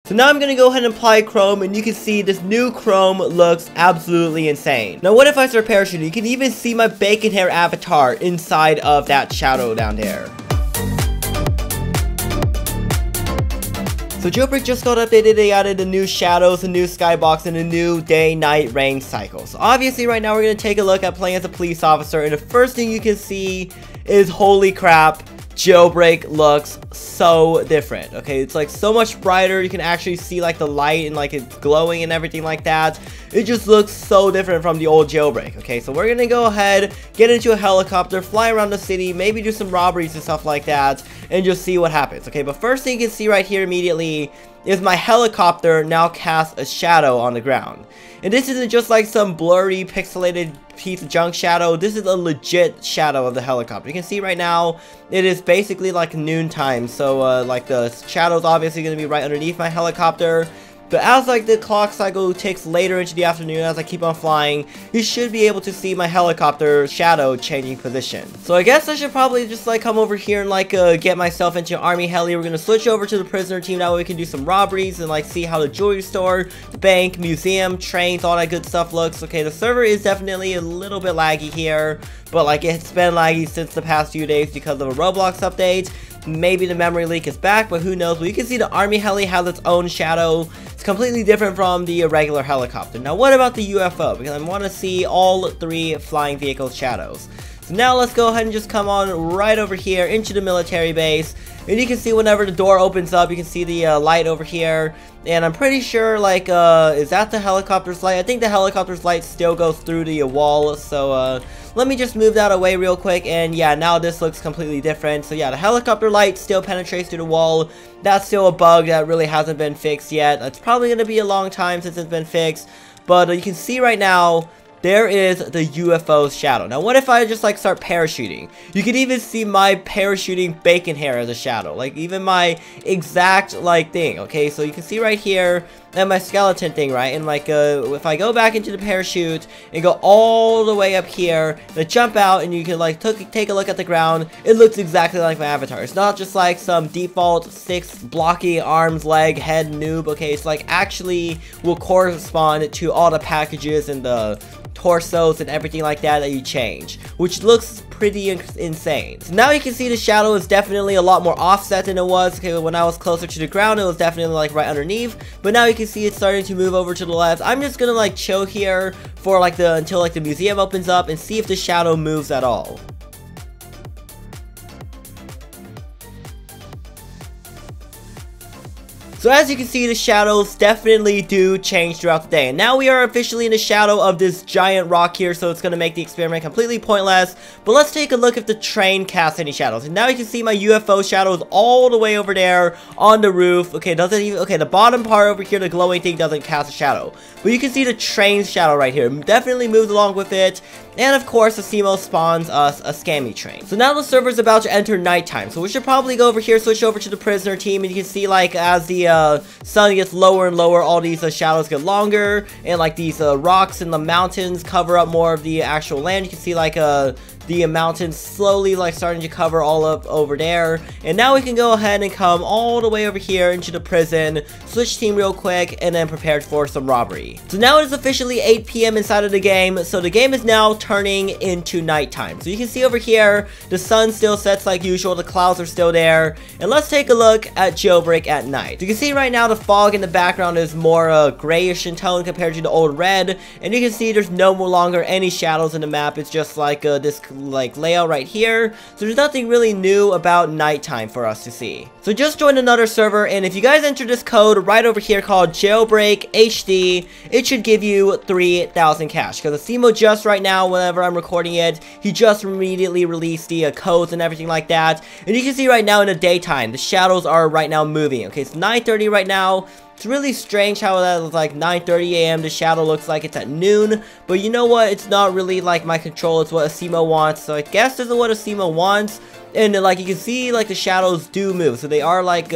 So now I'm gonna go ahead and apply chrome, and you can see this new chrome looks absolutely insane. Now what if I start parachuting? You can even see my bacon hair avatar inside of that shadow down there. So Jailbreak just got updated. They added the new shadows, a new skybox, and a new day-night rain cycle. So obviously right now we're going to take a look at playing as a police officer, and the first thing you can see is, holy crap, Jailbreak looks so different. Okay, it's like so much brighter. You can actually see like the light and like it's glowing and everything like that. It just looks so different from the old Jailbreak. Okay, so we're gonna go ahead, get into a helicopter, fly around the city, maybe do some robberies and stuff like that, and just see what happens. Okay, but first thing you can see right here immediately is my helicopter now casts a shadow on the ground. And this isn't just like some blurry, pixelated piece of junk shadow. This is a legit shadow of the helicopter. You can see right now, it is basically like noontime. So, like the shadow's obviously going to be right underneath my helicopter. But as like the clock cycle ticks later into the afternoon, as I keep on flying, you should be able to see my helicopter shadow changing position. So I guess I should probably just like come over here and like get myself into an army heli. We're gonna switch over to the prisoner team. That way we can do some robberies and like see how the jewelry store, the bank, museum, trains, all that good stuff looks. Okay, the server is definitely a little bit laggy here, but like it's been laggy since the past few days because of a Roblox update. Maybe the memory leak is back, but who knows. But you can see the army heli has its own shadow. It's completely different from the regular helicopter. Now what about the UFO? Because I want to see all three flying vehicle shadows. So now let's go ahead and just come on right over here into the military base. And you can see whenever the door opens up, you can see the light over here. And I'm pretty sure, like, is that the helicopter's light? I think the helicopter's light still goes through the wall. So, let me just move that away real quick. And yeah, now this looks completely different. So yeah, the helicopter light still penetrates through the wall. That's still a bug that really hasn't been fixed yet. It's probably going to be a long time since it's been fixed. But you can see right now, there is the UFO's shadow. Now, what if I just, like, start parachuting? You can even see my parachuting bacon hair as a shadow. Like, even my exact, like, thing, okay? So you can see right here, and my skeleton thing, right? And, like, if I go back into the parachute and go all the way up here, and jump out, and you can, like, take a look at the ground, it looks exactly like my avatar. It's not just, like, some default 6 blocky arms, leg, head noob, okay? It's, like, actually will correspond to all the packages and the torsos and everything like that you change, which looks pretty insane. So now you can see the shadow is definitely a lot more offset than it was. Okay, when I was closer to the ground, it was definitely like right underneath, but now you can see it's starting to move over to the left. I'm just gonna like chill here for like until like the museum opens up and see if the shadow moves at all. So as you can see, the shadows definitely do change throughout the day. And now we are officially in the shadow of this giant rock here, so it's going to make the experiment completely pointless. But let's take a look if the train casts any shadows. And now you can see my UFO shadows all the way over there on the roof. Okay, doesn't even, okay, the bottom part over here, the glowing thing doesn't cast a shadow. But you can see the train's shadow right here. It definitely moves along with it. And of course, the CMO spawns us a scammy train. So now the server's about to enter nighttime. So we should probably go over here, switch over to the prisoner team. And you can see like as the sun gets lower and lower, all these shadows get longer. And like these rocks in the mountains cover up more of the actual land. You can see like the mountains slowly like starting to cover all up over there. And now we can go ahead and come all the way over here into the prison, switch team real quick, and then prepare for some robbery. So now it is officially 8 p.m. inside of the game. So the game is now turning into nighttime. So you can see over here, the sun still sets like usual, the clouds are still there. And let's take a look at Jailbreak at night. You can see right now the fog in the background is more grayish in tone compared to the old red. And you can see there's no longer any shadows in the map. It's just like this like layout right here. So there's nothing really new about nighttime for us to see. So just join another server, and if you guys enter this code right over here called Jailbreak HD, it should give you 3,000 cash. Because Asimo just right now, whenever I'm recording it, he just immediately released the codes and everything like that. And you can see right now in the daytime, the shadows are right now moving. Okay, it's 9:30 right now. It's really strange how that was like 9:30 a.m. The shadow looks like it's at noon. But you know what? It's not really like my control. It's what Asimo wants. So I guess this is what Asimo wants. And like you can see, like the shadows do move. So they are like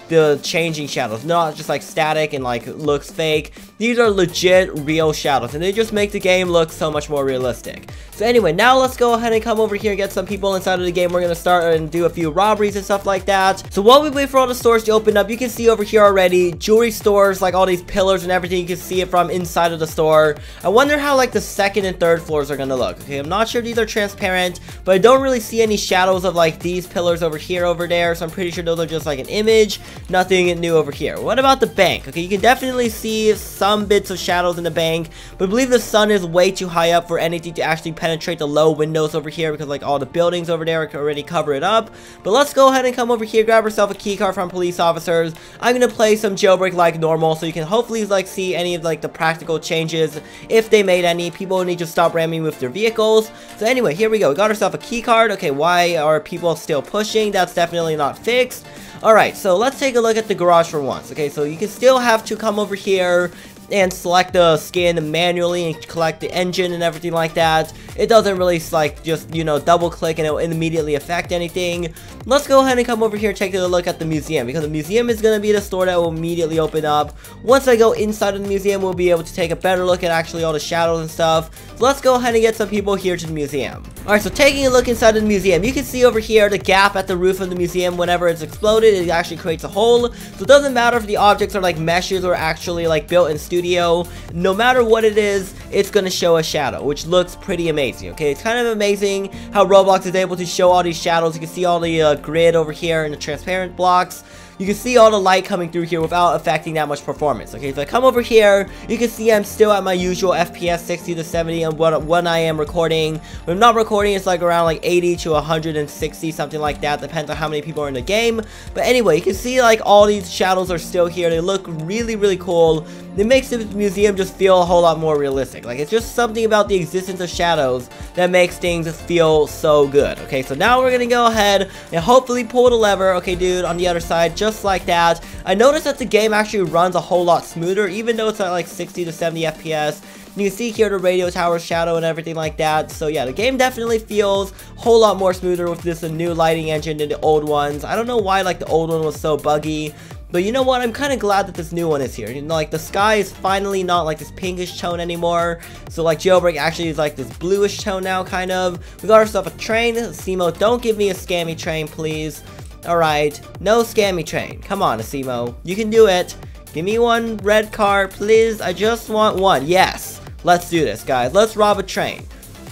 the changing shadows, not just like static and like looks fake. These are legit real shadows, and they just make the game look so much more realistic. So anyway, now let's go ahead and come over here and get some people inside of the game. We're gonna start and do a few robberies and stuff like that. So while we wait for all the stores to open up, you can see over here already jewelry stores, like all these pillars and everything. You can see it from inside of the store. I wonder how like the second and third floors are gonna look. Okay, I'm not sure if these are transparent, but I don't really see any shadows of like these pillars over here, over there. So I'm pretty sure those are just like an image. Nothing new over here. What about the bank? Okay, you can definitely see some bits of shadows in the bank, but I believe the sun is way too high up for anything to actually penetrate the low windows over here, because like all the buildings over there already cover it up. But let's go ahead and come over here, grab ourselves a key card from police officers. I'm gonna play some Jailbreak like normal, so you can hopefully like see any of like the practical changes if they made any. People need to stop ramming with their vehicles. So anyway, here we go. We got ourselves a key card. Okay, why are people still pushing? That's definitely not fixed. Alright, so let's take a look at the garage for once. Okay, so you can still have to come over here and select the skin manually and collect the engine and everything like that. It doesn't really like just, you know, double click and it will immediately affect anything. Let's go ahead and come over here and take a look at the museum, because the museum is going to be the store that will immediately open up. Once I go inside of the museum, we'll be able to take a better look at actually all the shadows and stuff. So let's go ahead and get some people here to the museum. Alright, so taking a look inside of the museum, you can see over here the gap at the roof of the museum. Whenever it's exploded, it actually creates a hole. So it doesn't matter if the objects are like meshes or actually like built in studio. No matter what it is, it's going to show a shadow, which looks pretty amazing. Okay, it's kind of amazing how Roblox is able to show all these shadows. You can see all the grid over here and the transparent blocks. You can see all the light coming through here without affecting that much performance. Okay, so I come over here, you can see I'm still at my usual FPS 60 to 70 and when I am recording. When I'm not recording, it's like around like 80 to 160, something like that. Depends on how many people are in the game. But anyway, you can see like all these shadows are still here. They look really, really cool. It makes the museum just feel a whole lot more realistic. Like, it's just something about the existence of shadows that makes things feel so good. Okay, so now we're gonna go ahead and hopefully pull the lever. Okay, dude, on the other side, just like that. I noticed that the game actually runs a whole lot smoother, even though it's at like 60 to 70 FPS. You can see here the radio tower shadow and everything like that. So yeah, the game definitely feels a whole lot more smoother with this new lighting engine than the old ones. I don't know why like the old one was so buggy. But you know what, I'm kind of glad that this new one is here. You know, like the sky is finally not like this pinkish tone anymore. So like Jailbreak actually is like this bluish tone now, kind of. We got ourselves a train. Asimo, don't give me a scammy train, please. Alright, no scammy train. Come on, Asimo, you can do it. Give me one red car, please. I just want one. Yes, let's do this, guys. Let's rob a train.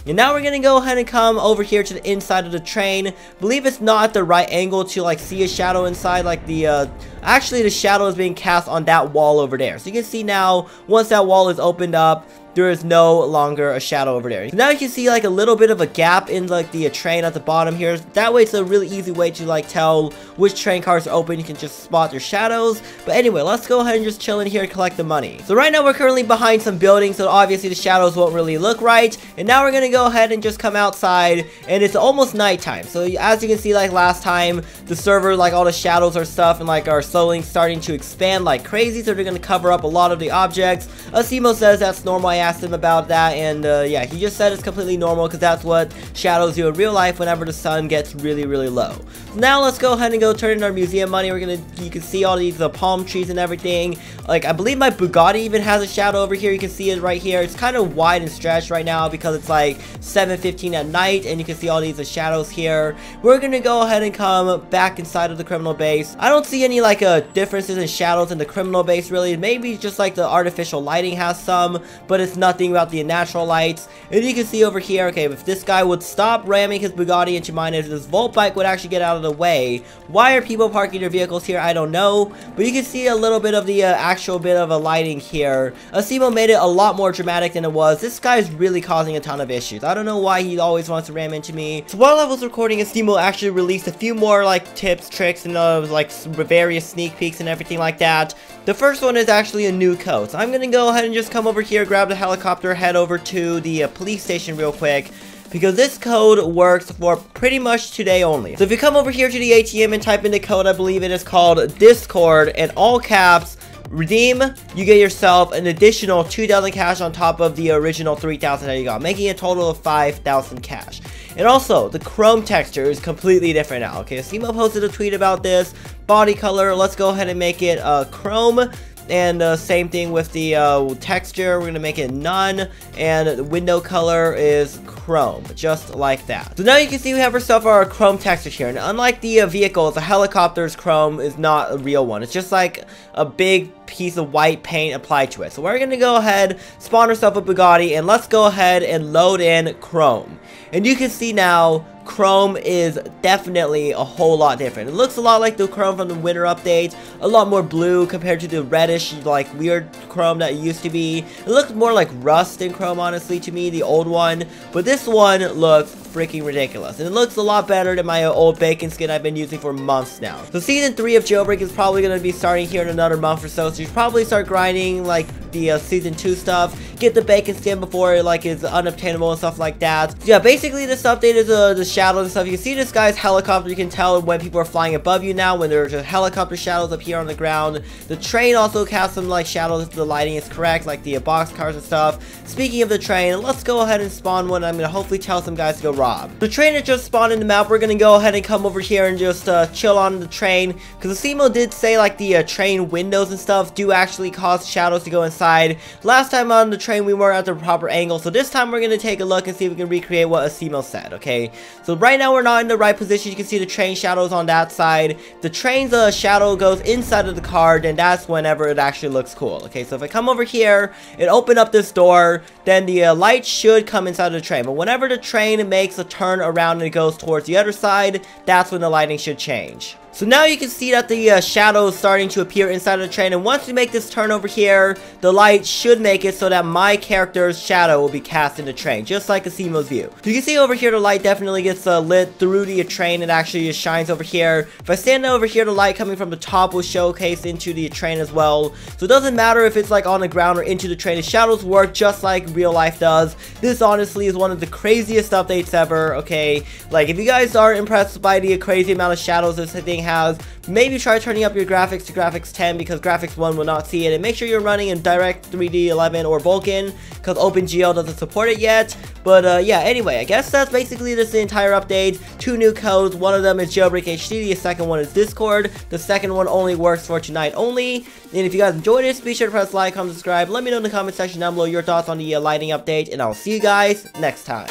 And now we're gonna go ahead and come over here to the inside of the train. Believe it's not at the right angle to like see a shadow inside. Like the actually the shadow is being cast on that wall over there. So you can see now, once that wall is opened up, there is no longer a shadow over there. So now you can see like a little bit of a gap in like the train at the bottom here. That way it's a really easy way to like tell which train cars are open. You can just spot their shadows. But anyway, let's go ahead and just chill in here and collect the money. So right now we're currently behind some buildings, so obviously the shadows won't really look right. And now we're gonna go ahead and just come outside, and it's almost nighttime. So as you can see, like last time, the server, like all the shadows or stuff and like are slowly starting to expand like crazy, so they're gonna cover up a lot of the objects. Asimo says that's normal. I asked him about that, and yeah, he just said it's completely normal because that's what shadows do in real life whenever the sun gets really, really low. So now let's go ahead and go turn in our museum money. You can see all these palm trees and everything. Like, I believe my Bugatti even has a shadow over here. You can see it right here. It's kind of wide and stretched right now because it's like 7:15 at night, and you can see all these shadows here. We're gonna go ahead and come back inside of the criminal base. I don't see any like differences in shadows in the criminal base really. Maybe just like the artificial lighting has some, but it's nothing about the natural lights. And you can see over here, okay, if this guy would stop ramming his Bugatti into mine, if this Volt bike would actually get out of the way. Why are people parking their vehicles here? I don't know, but you can see a little bit of the actual bit of a lighting here. Asimo made it a lot more dramatic than it was. This guy is really causing a ton of issues. I don't know why he always wants to ram into me. So while I was recording, Asimo actually released a few more like tips, tricks, and like various sneak peeks and everything like that. The first one is actually a new code. So I'm gonna go ahead and just come over here, grab the helicopter, head over to the police station real quick, because this code works for pretty much today only. So if you come over here to the ATM and type in the code, I believe it is called Discord, in all caps, redeem, you get yourself an additional 2,000 cash on top of the original 3,000 that you got, making a total of 5,000 cash. And also, the chrome texture is completely different now. Okay, Simo posted a tweet about this. Body color, let's go ahead and make it chrome. And same thing with the texture, we're gonna make it none, and the window color is chrome, just like that. So now you can see we have ourselves our chrome texture here, and unlike the vehicles, the helicopter's chrome is not a real one. It's just like a big piece of white paint applied to it. So we're gonna go ahead, spawn ourselves a Bugatti, and let's go ahead and load in chrome. And you can see now, chrome is definitely a whole lot different. It looks a lot like the chrome from the winter update, a lot more blue compared to the reddish, like weird chrome that it used to be. It looks more like rust in chrome, honestly, to me, the old one. But this one looks freaking ridiculous, and it looks a lot better than my old bacon skin I've been using for months now. So season 3 of Jailbreak is probably going to be starting here in another month or so, so you should probably start grinding like the season 2 stuff, get the bacon skin before it like is unobtainable and stuff like that. So yeah, basically this update is the shadows and stuff. You can see this guy's helicopter, you can tell when people are flying above you now, when there's just helicopter shadows up here on the ground. The train also casts some like shadows if the lighting is correct, like the box cars and stuff. Speaking of the train, let's go ahead and spawn one. I'm gonna hopefully tell some guys to go rob. The train that just spawned in the map, we're gonna go ahead and come over here and just chill on the train, because the Simo did say like the train windows and stuff do actually cause shadows to go inside. Last time on the train we weren't at the proper angle, so this time we're gonna take a look and see if we can recreate what a Simo said. Okay, so right now we're not in the right position. You can see the train shadows on that side. The train's shadow goes inside of the car, and that's whenever it actually looks cool. Okay, so if I come over here and open up this door, then the light should come inside of the train. But whenever the train makes a turn around and it goes towards the other side, that's when the lighting should change. So now you can see that the shadow is starting to appear inside of the train, and once we make this turn over here, the light should make it so that my character's shadow will be cast in the train, just like a Simo's view. So you can see over here the light definitely gets lit through the train. It actually just shines over here. If I stand over here, the light coming from the top will showcase into the train as well. So it doesn't matter if it's like on the ground or into the train, the shadows work just like real life does. This honestly is one of the craziest updates ever, okay? Like if you guys are impressed by the crazy amount of shadows this thing has, maybe try turning up your graphics to graphics 10, because graphics 1 will not see it, and make sure you're running in Direct 3D 11 or Vulkan, because OpenGL doesn't support it yet. But yeah, anyway, I guess that's basically this entire update. 2 new codes, one of them is Jailbreak HD, the second one is Discord, the second one only works for tonight only. And if you guys enjoyed this, be sure to press like, comment, subscribe, let me know in the comment section down below your thoughts on the lighting update, and I'll see you guys next time.